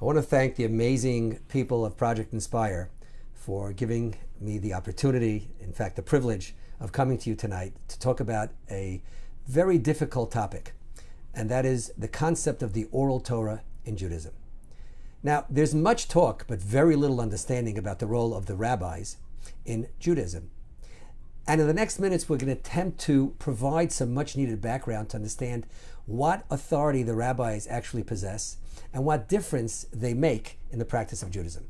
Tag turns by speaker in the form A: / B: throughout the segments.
A: I want to thank the amazing people of Project Inspire for giving me the opportunity, in fact, the privilege of coming to you tonight to talk about a very difficult topic, and that is the concept of the oral Torah in Judaism. Now, there's much talk, but very little understanding about the role of the rabbis in Judaism. And in the next minutes, we're going to attempt to provide some much needed background to understand what authority the rabbis actually possess and what difference they make in the practice of Judaism.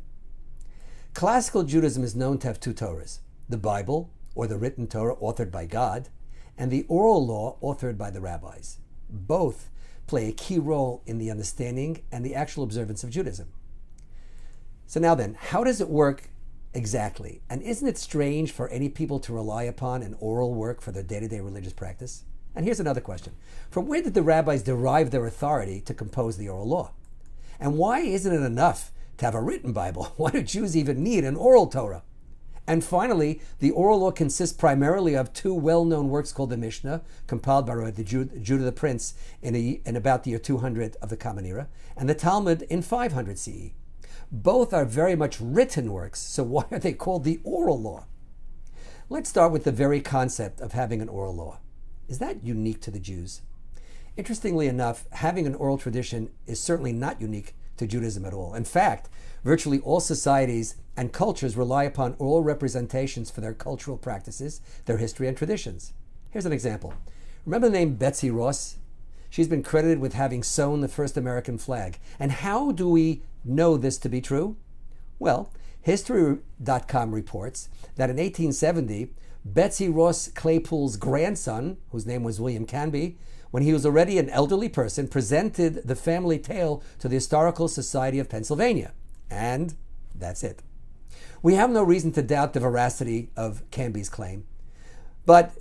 A: Classical Judaism is known to have two Torahs, the Bible, or the written Torah authored by God, and the oral law authored by the rabbis. Both play a key role in the understanding and the actual observance of Judaism. So now then, how does it work exactly? And isn't it strange for any people to rely upon an oral work for their day-to-day religious practice? And here's another question. From where did the rabbis derive their authority to compose the oral law? And why isn't it enough to have a written Bible? Why do Jews even need an oral Torah? And finally, the oral law consists primarily of two well-known works called the Mishnah, compiled by Judah the Prince in about the year 200 of the Common Era, and the Talmud in 500 CE. Both are very much written works, so why are they called the oral law? Let's start with the very concept of having an oral law. Is that unique to the Jews? Interestingly enough, having an oral tradition is certainly not unique to Judaism at all. In fact, virtually all societies and cultures rely upon oral representations for their cultural practices, their history, and traditions. Here's an example. Remember the name Betsy Ross? She's been credited with having sewn the first American flag. And how do we know this to be true? Well, History.com reports that in 1870, Betsy Ross Claypool's grandson, whose name was William Canby, when he was already an elderly person, presented the family tale to the Historical Society of Pennsylvania. And that's it. We have no reason to doubt the veracity of Canby's claim. But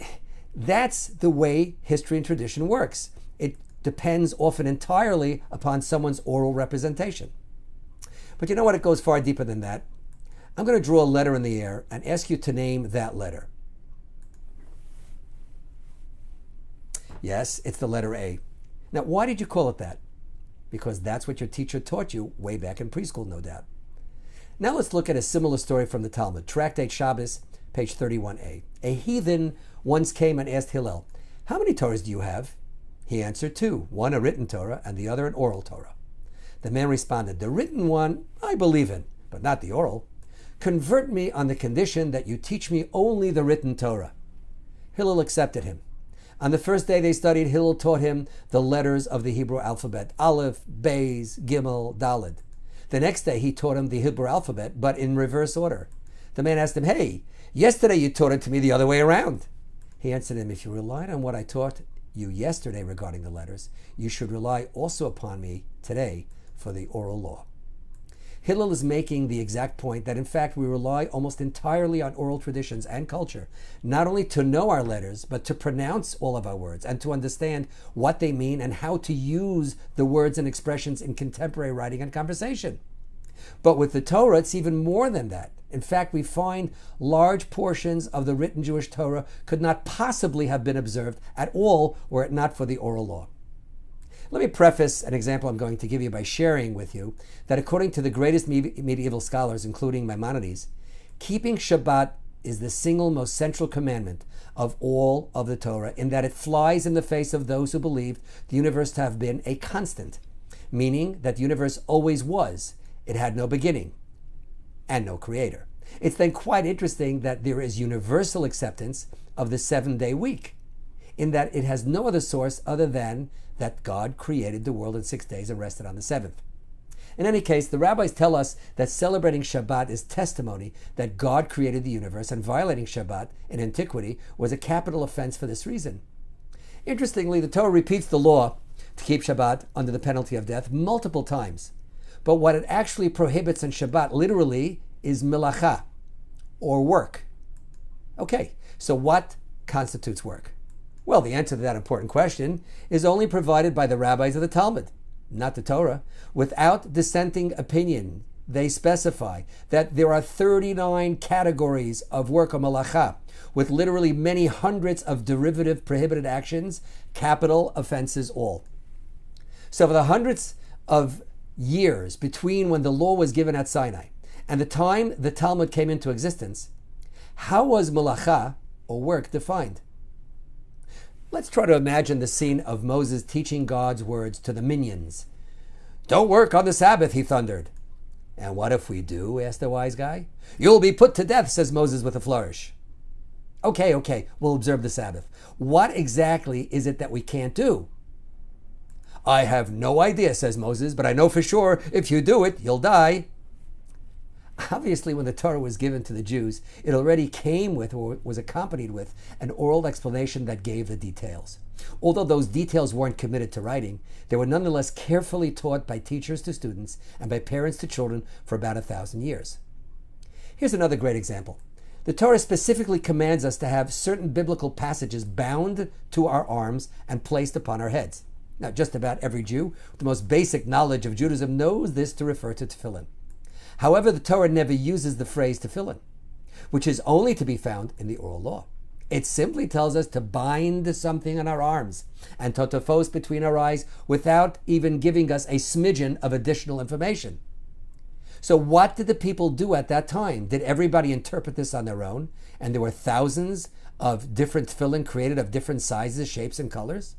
A: that's the way history and tradition works. It depends often entirely upon someone's oral representation. But you know what? It goes far deeper than that. I'm going to draw a letter in the air and ask you to name that letter. Yes, it's the letter A. Now, why did you call it that? Because that's what your teacher taught you way back in preschool, no doubt. Now let's look at a similar story from the Talmud. Tractate Shabbos, page 31a. A heathen once came and asked Hillel, "How many Torahs do you have?" He answered, "Two, one a written Torah and the other an oral Torah." The man responded, "The written one I believe in, but not the oral. Convert me on the condition that you teach me only the written Torah." Hillel accepted him. On the first day they studied, Hillel taught him the letters of the Hebrew alphabet, Aleph, Beis, Gimel, Daled. The next day he taught him the Hebrew alphabet, but in reverse order. The man asked him, "Hey, yesterday you taught it to me the other way around." He answered him, "If you relied on what I taught you yesterday regarding the letters, you should rely also upon me today for the oral law." Hillel is making the exact point that in fact we rely almost entirely on oral traditions and culture, not only to know our letters, but to pronounce all of our words and to understand what they mean and how to use the words and expressions in contemporary writing and conversation. But with the Torah, it's even more than that. In fact, we find large portions of the written Jewish Torah could not possibly have been observed at all were it not for the oral law. Let me preface an example I'm going to give you by sharing with you that according to the greatest medieval scholars, including Maimonides, keeping Shabbat is the single most central commandment of all of the Torah, in that it flies in the face of those who believed the universe to have been a constant, meaning that the universe always was. It had no beginning and no creator. It's then quite interesting that there is universal acceptance of the 7-day week, in that it has no other source other than that God created the world in 6 days and rested on the seventh. In any case, the rabbis tell us that celebrating Shabbat is testimony that God created the universe, and violating Shabbat in antiquity was a capital offense for this reason. Interestingly, the Torah repeats the law to keep Shabbat under the penalty of death multiple times. But what it actually prohibits on Shabbat literally is melacha, or work. Okay, so what constitutes work? Well, the answer to that important question is only provided by the rabbis of the Talmud, not the Torah. Without dissenting opinion, they specify that there are 39 categories of work or malacha, with literally many hundreds of derivative prohibited actions, capital offenses all. So for the hundreds of years between when the law was given at Sinai and the time the Talmud came into existence, how was malacha, or work, defined? Let's try to imagine the scene of Moses teaching God's words to the minions. "Don't work on the Sabbath," he thundered. "And what if we do?" asked the wise guy. "You'll be put to death," says Moses with a flourish. Okay, we'll observe the Sabbath. What exactly is it that we can't do? "I have no idea," says Moses, "but I know for sure if you do it, you'll die." Obviously, when the Torah was given to the Jews, it already came with, or was accompanied with, an oral explanation that gave the details. Although those details weren't committed to writing, they were nonetheless carefully taught by teachers to students and by parents to children for about 1,000 years. Here's another great example. The Torah specifically commands us to have certain biblical passages bound to our arms and placed upon our heads. Now, just about every Jew with the most basic knowledge of Judaism knows this to refer to tefillin. However, the Torah never uses the phrase tefillin, which is only to be found in the oral law. It simply tells us to bind something on our arms and totofos between our eyes without even giving us a smidgen of additional information. So what did the people do at that time? Did everybody interpret this on their own? And there were thousands of different tefillin created of different sizes, shapes, and colors?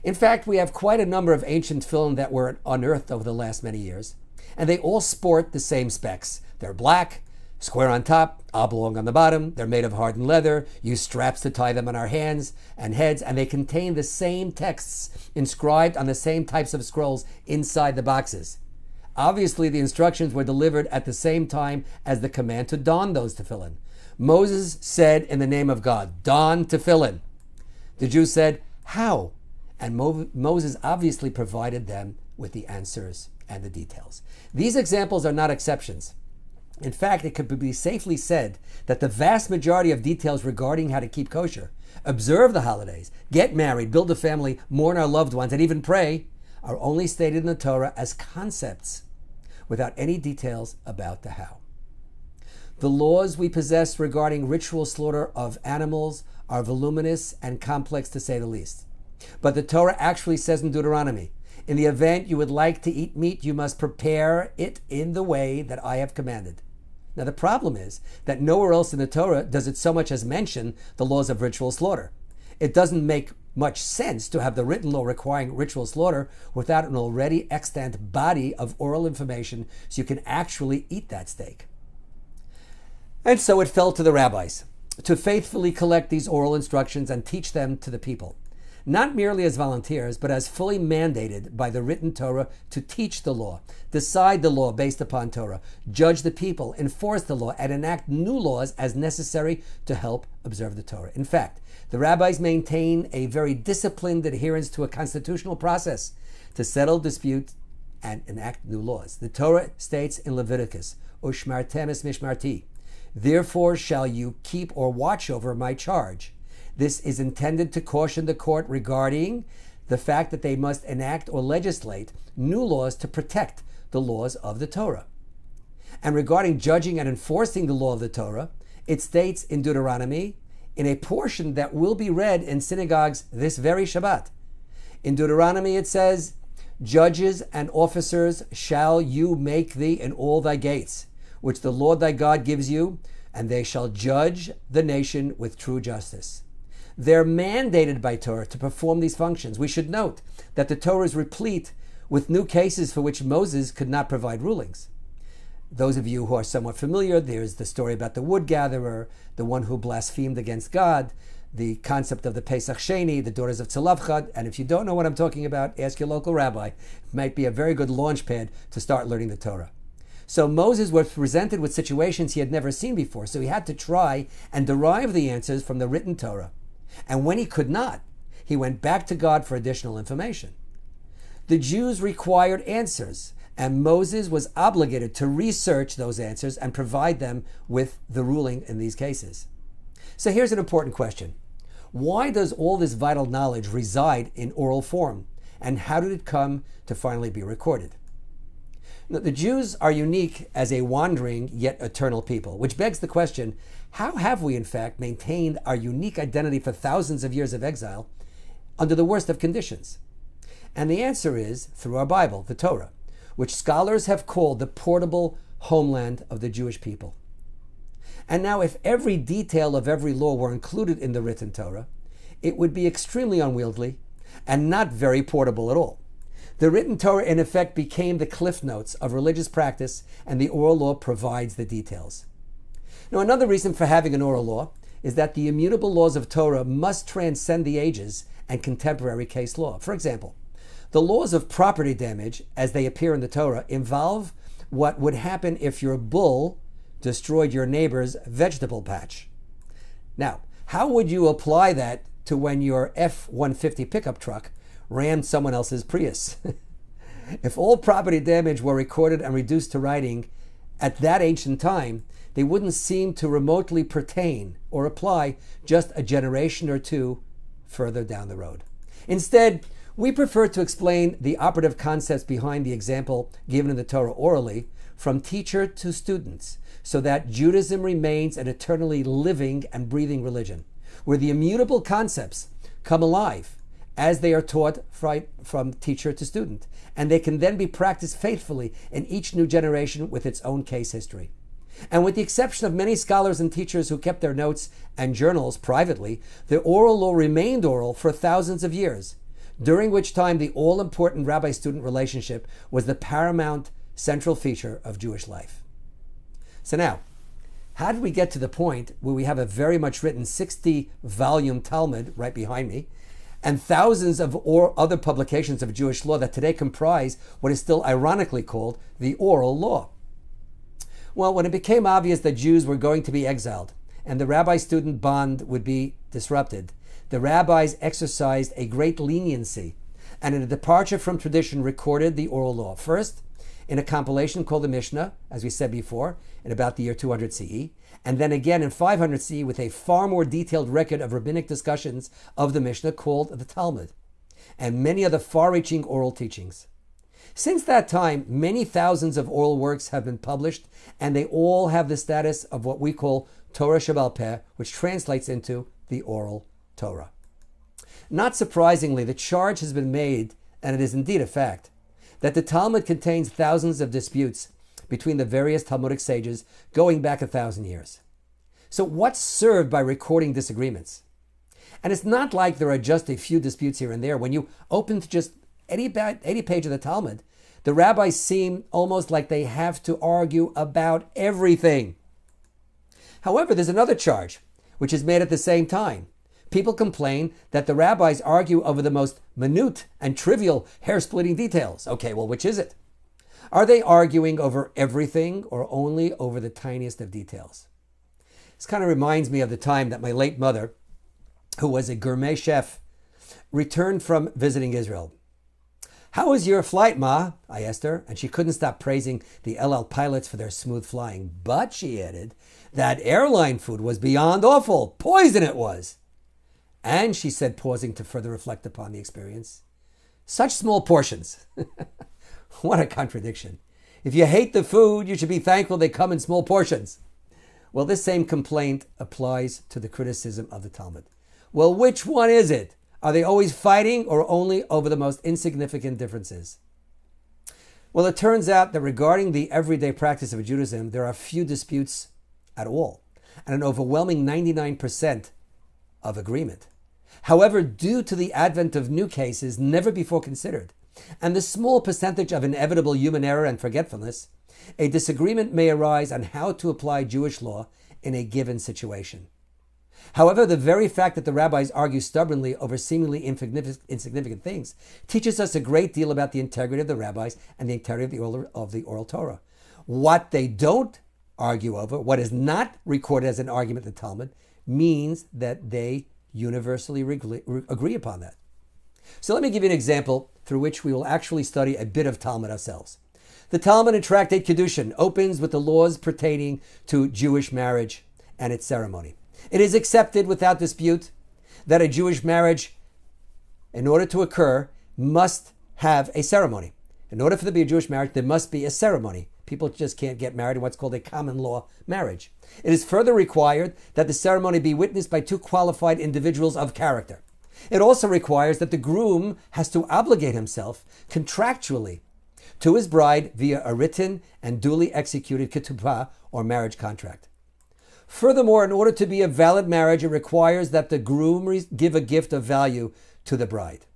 A: In fact, we have quite a number of ancient tefillin that were unearthed over the last many years, and they all sport the same specs. They're black, square on top, oblong on the bottom. They're made of hardened leather, use straps to tie them on our hands and heads, and they contain the same texts inscribed on the same types of scrolls inside the boxes. Obviously, the instructions were delivered at the same time as the command to don those tefillin. Moses said, "In the name of God, don tefillin." The Jews said, "How?" And Moses obviously provided them with the answers and the details. These examples are not exceptions. In fact, it could be safely said that the vast majority of details regarding how to keep kosher, observe the holidays, get married, build a family, mourn our loved ones, and even pray are only stated in the Torah as concepts without any details about the how. The laws we possess regarding ritual slaughter of animals are voluminous and complex, to say the least. But the Torah actually says in Deuteronomy, "In the event you would like to eat meat, you must prepare it in the way that I have commanded." Now, the problem is that nowhere else in the Torah does it so much as mention the laws of ritual slaughter. It doesn't make much sense to have the written law requiring ritual slaughter without an already extant body of oral information so you can actually eat that steak. And so it fell to the rabbis to faithfully collect these oral instructions and teach them to the people, not merely as volunteers, but as fully mandated by the written Torah to teach the law, decide the law based upon Torah, judge the people, enforce the law, and enact new laws as necessary to help observe the Torah. In fact, the rabbis maintain a very disciplined adherence to a constitutional process to settle disputes and enact new laws. The Torah states in Leviticus, "Ushmartem es mishmarti," "Therefore shall you keep or watch over my charge." This is intended to caution the court regarding the fact that they must enact or legislate new laws to protect the laws of the Torah. And regarding judging and enforcing the law of the Torah, it states in Deuteronomy, in a portion that will be read in synagogues this very Shabbat. In Deuteronomy it says, "Judges and officers shall you make thee in all thy gates, which the Lord thy God gives you, and they shall judge the nation with true justice." They're mandated by Torah to perform these functions. We should note that the Torah is replete with new cases for which Moses could not provide rulings. Those of you who are somewhat familiar, there's the story about the wood gatherer, the one who blasphemed against God, the concept of the Pesach Sheni, the daughters of Tzalavchad, and if you don't know what I'm talking about, ask your local rabbi. It might be a very good launch pad to start learning the Torah. So Moses was presented with situations he had never seen before, so he had to try and derive the answers from the written Torah. And when he could not, he went back to God for additional information. The Jews required answers, and Moses was obligated to research those answers and provide them with the ruling in these cases. So here's an important question. Why does all this vital knowledge reside in oral form? And how did it come to finally be recorded? Now, the Jews are unique as a wandering yet eternal people, which begs the question, how have we in fact maintained our unique identity for thousands of years of exile under the worst of conditions? And the answer is through our Bible, the Torah, which scholars have called the portable homeland of the Jewish people. And now, if every detail of every law were included in the written Torah, it would be extremely unwieldy and not very portable at all. The written Torah, in effect, became the cliff notes of religious practice, and the oral law provides the details. Now, another reason for having an oral law is that the immutable laws of Torah must transcend the ages and contemporary case law. For example, the laws of property damage, as they appear in the Torah, involve what would happen if your bull destroyed your neighbor's vegetable patch. Now, how would you apply that to when your F-150 pickup truck rammed someone else's Prius? If all property damage were recorded and reduced to writing at that ancient time, they wouldn't seem to remotely pertain or apply just a generation or two further down the road. Instead, we prefer to explain the operative concepts behind the example given in the Torah orally from teacher to students, so that Judaism remains an eternally living and breathing religion, where the immutable concepts come alive as they are taught from teacher to student, and they can then be practiced faithfully in each new generation with its own case history. And with the exception of many scholars and teachers who kept their notes and journals privately, the oral law remained oral for thousands of years, during which time the all-important rabbi-student relationship was the paramount central feature of Jewish life. So now, how did we get to the point where we have a very much written 60-volume Talmud right behind me, and thousands of other publications of Jewish law that today comprise what is still ironically called the oral law? Well, when it became obvious that Jews were going to be exiled and the rabbi-student bond would be disrupted, the rabbis exercised a great leniency and in a departure from tradition recorded the oral law. First, in a compilation called the Mishnah, as we said before, in about the year 200 CE, and then again in 500 CE with a far more detailed record of rabbinic discussions of the Mishnah called the Talmud, and many other far-reaching oral teachings. Since that time, many thousands of oral works have been published, and they all have the status of what we call Torah Shebaal Peh, which translates into the oral Torah. Not surprisingly, the charge has been made, and it is indeed a fact, that the Talmud contains thousands of disputes between the various Talmudic sages going back 1,000 years. So what's served by recording disagreements? And it's not like there are just a few disputes here and there. When you open to just any page of the Talmud, the rabbis seem almost like they have to argue about everything. However, there's another charge, which is made at the same time. People complain that the rabbis argue over the most minute and trivial hair-splitting details. Okay, well, which is it? Are they arguing over everything or only over the tiniest of details? This kind of reminds me of the time that my late mother, who was a gourmet chef, returned from visiting Israel. "How was your flight, Ma?" I asked her, and she couldn't stop praising the El Al pilots for their smooth flying. But, she added, that airline food was beyond awful. Poison it was. And she said, pausing to further reflect upon the experience, "Such small portions." What a contradiction. If you hate the food, you should be thankful they come in small portions. Well, this same complaint applies to the criticism of the Talmud. Well, which one is it? Are they always fighting or only over the most insignificant differences? Well, it turns out that regarding the everyday practice of Judaism, there are few disputes at all, and an overwhelming 99% of agreement. However, due to the advent of new cases never before considered, and the small percentage of inevitable human error and forgetfulness, a disagreement may arise on how to apply Jewish law in a given situation. However, the very fact that the rabbis argue stubbornly over seemingly insignificant things teaches us a great deal about the integrity of the rabbis and the integrity of the oral Torah. What they don't argue over, what is not recorded as an argument in the Talmud, means that they universally agree upon that. So let me give you an example through which we will actually study a bit of Talmud ourselves. The Talmud in Tractate Kiddushin opens with the laws pertaining to Jewish marriage and its ceremony. It is accepted without dispute that a Jewish marriage, in order to occur, must have a ceremony. In order for there to be a Jewish marriage, there must be a ceremony. People just can't get married in what's called a common law marriage. It is further required that the ceremony be witnessed by two qualified individuals of character. It also requires that the groom has to obligate himself contractually to his bride via a written and duly executed ketubah, or marriage contract. Furthermore, in order to be a valid marriage, it requires that the groom give a gift of value to the bride.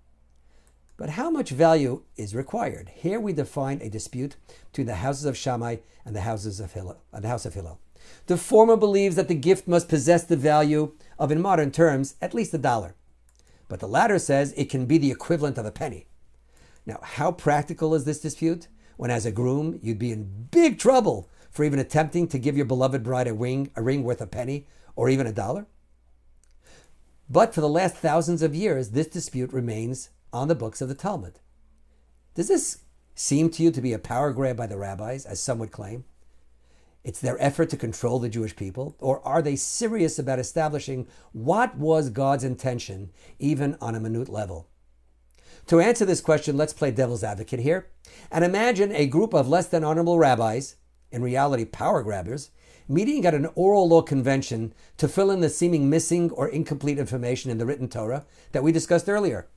A: But how much value is required? Here we define a dispute between the houses of Shammai and the house of Hillel. The former believes that the gift must possess the value of, in modern terms, at least $1. But the latter says it can be the equivalent of a penny. Now, how practical is this dispute when, as a groom, you'd be in big trouble for even attempting to give your beloved bride a ring worth a penny or even $1? But for the last thousands of years, this dispute remains on the books of the Talmud. Does this seem to you to be a power grab by the rabbis, as some would claim? It's their effort to control the Jewish people? Or are they serious about establishing what was God's intention, even on a minute level? To answer this question, let's play devil's advocate here and imagine a group of less than honorable rabbis, in reality power grabbers, meeting at an oral law convention to fill in the seeming missing or incomplete information in the written Torah that we discussed earlier.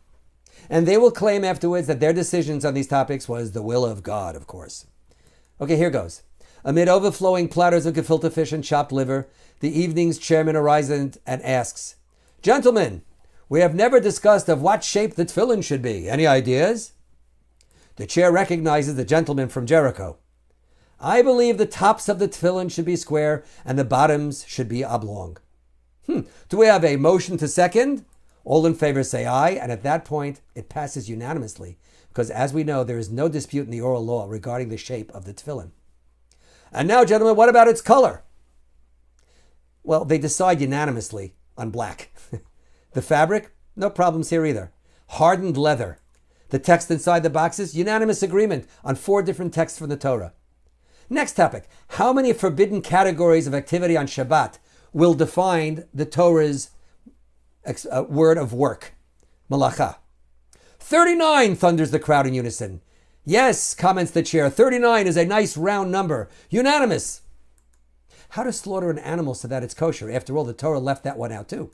A: And they will claim afterwards that their decisions on these topics was the will of God, of course. Okay, here goes. Amid overflowing platters of gefilte fish and chopped liver, the evening's chairman arises and asks, "Gentlemen, we have never discussed of what shape the tefillin should be. Any ideas?" The chair recognizes the gentleman from Jericho. "I believe the tops of the tefillin should be square and the bottoms should be oblong." Do we have a motion to second? All in favor say aye, and at that point it passes unanimously, because as we know, there is no dispute in the oral law regarding the shape of the tefillin. And now, gentlemen, what about its color? Well, they decide unanimously on black. The fabric? No problems here either. Hardened leather. The text inside the boxes? Unanimous agreement on 4 different texts from the Torah. Next topic. How many forbidden categories of activity on Shabbat will define the Torah's word of work? Malacha. 39, thunders the crowd in unison. Yes, comments the chair, 39 is a nice round number. Unanimous. How to slaughter an animal so that it's kosher? After all, the Torah left that one out too.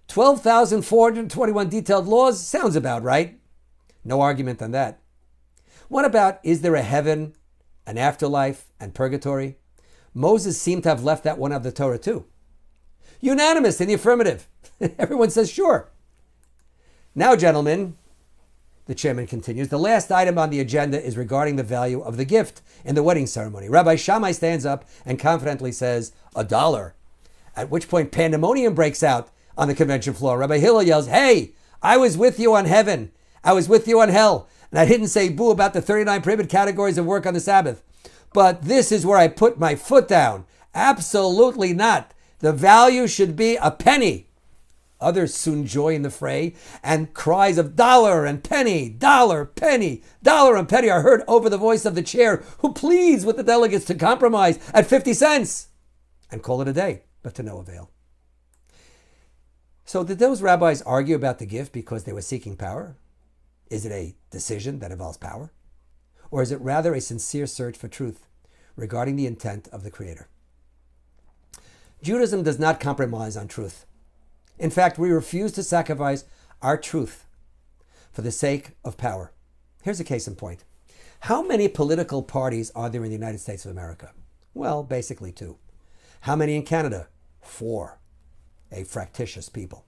A: 12,421 detailed laws? Sounds about right. No argument on that. What about, is there a heaven, an afterlife, and purgatory? Moses seemed to have left that one out of the Torah too. Unanimous in the affirmative. Everyone says sure. Now, gentlemen, the chairman continues, the last item on the agenda is regarding the value of the gift in the wedding ceremony. Rabbi Shammai stands up and confidently says, $1. At which point pandemonium breaks out on the convention floor. Rabbi Hillel yells, "Hey, I was with you on heaven. I was with you on hell. And I didn't say boo about the 39 prohibited categories of work on the Sabbath. But this is where I put my foot down. Absolutely not. The value should be a penny." Others soon join the fray, and cries of dollar and penny, dollar, penny, dollar and penny are heard over the voice of the chair, who pleads with the delegates to compromise at 50 cents and call it a day, but to no avail. So did those rabbis argue about the gift because they were seeking power? Is it a decision that involves power? Or is it rather a sincere search for truth regarding the intent of the Creator? Judaism does not compromise on truth. In fact, we refuse to sacrifice our truth for the sake of power. Here's a case in point. How many political parties are there in the United States of America? Well, basically 2. How many in Canada? 4. A fractious people.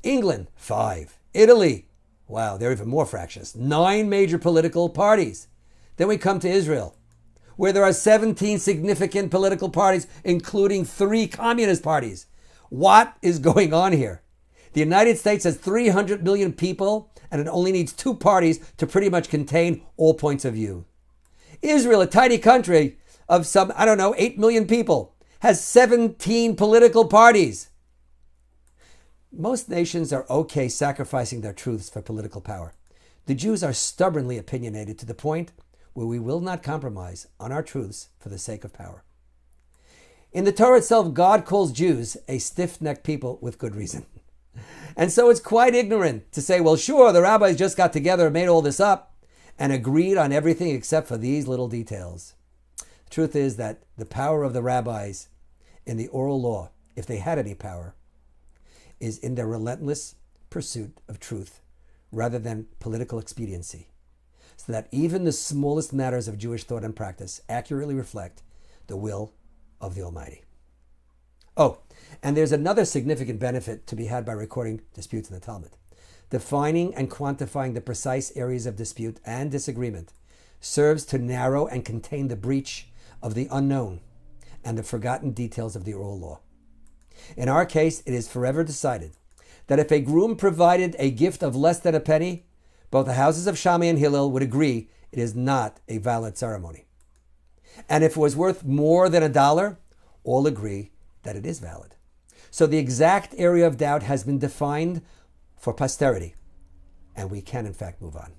A: England, 5. Italy, wow, they're even more fractious. 9 major political parties. Then we come to Israel, where there are 17 significant political parties, including 3 communist parties. What is going on here? The United States has 300 million people, and it only needs 2 parties to pretty much contain all points of view. Israel, a tiny country of some, 8 million people, has 17 political parties. Most nations are okay sacrificing their truths for political power. The Jews are stubbornly opinionated to the point where we will not compromise on our truths for the sake of power. In the Torah itself, God calls Jews a stiff-necked people with good reason. And so it's quite ignorant to say, well, sure, the rabbis just got together and made all this up and agreed on everything except for these little details. The truth is that the power of the rabbis in the oral law, if they had any power, is in their relentless pursuit of truth rather than political expediency. so that even the smallest matters of Jewish thought and practice accurately reflect the will of the Almighty. Oh, and there's another significant benefit to be had by recording disputes in the Talmud. Defining and quantifying the precise areas of dispute and disagreement serves to narrow and contain the breach of the unknown and the forgotten details of the oral law. In our case, it is forever decided that if a groom provided a gift of less than a penny, both the houses of Shammai and Hillel would agree it is not a valid ceremony. And if it was worth more than $1, all agree that it is valid. So the exact area of doubt has been defined for posterity, and we can in fact move on.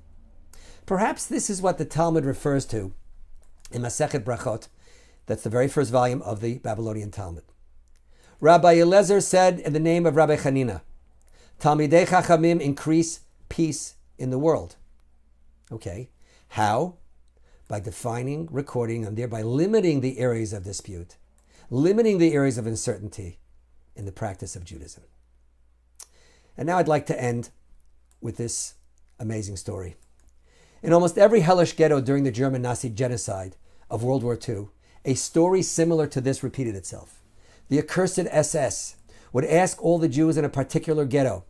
A: Perhaps this is what the Talmud refers to in Masechet Brachot. That's the very first volume of the Babylonian Talmud. Rabbi Eliezer said in the name of Rabbi Chanina, Talmidei Chachamim increase peace in the world. Okay, how? By defining, recording, and thereby limiting the areas of dispute, limiting the areas of uncertainty in the practice of Judaism. And now I'd like to end with this amazing story. In almost every hellish ghetto during the German Nazi genocide of World War II, a story similar to this repeated itself. The accursed SS would ask all the Jews in a particular ghetto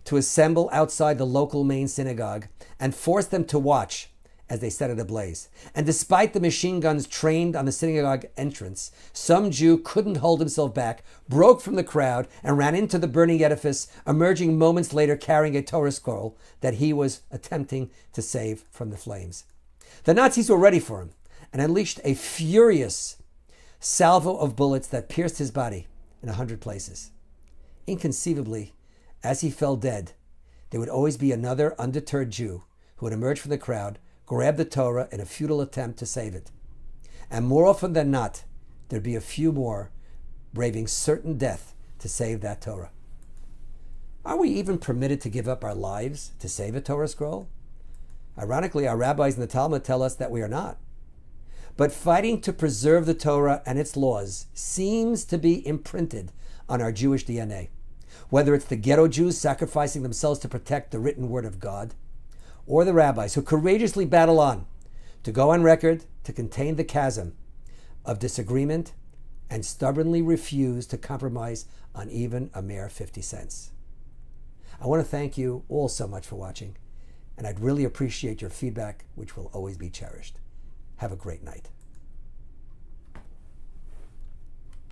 A: to assemble outside the local main synagogue and force them to watch as they set it ablaze. And despite the machine guns trained on the synagogue entrance, some Jew couldn't hold himself back, broke from the crowd, and ran into the burning edifice, emerging moments later carrying a Torah scroll that he was attempting to save from the flames. The Nazis were ready for him and unleashed a furious salvo of bullets that pierced his body in 100 places. Inconceivably, as he fell dead, there would always be another undeterred Jew who would emerge from the crowd, grab the Torah in a futile attempt to save it. And more often than not, there'd be a few more braving certain death to save that Torah. Are we even permitted to give up our lives to save a Torah scroll? Ironically, our rabbis in the Talmud tell us that we are not. But fighting to preserve the Torah and its laws seems to be imprinted on our Jewish DNA. Whether it's the ghetto Jews sacrificing themselves to protect the written word of God, or the rabbis who courageously battle on to go on record to contain the chasm of disagreement and stubbornly refuse to compromise on even a mere 50 cents. I want to thank you all so much for watching, and I'd really appreciate your feedback, which will always be cherished. Have a great night.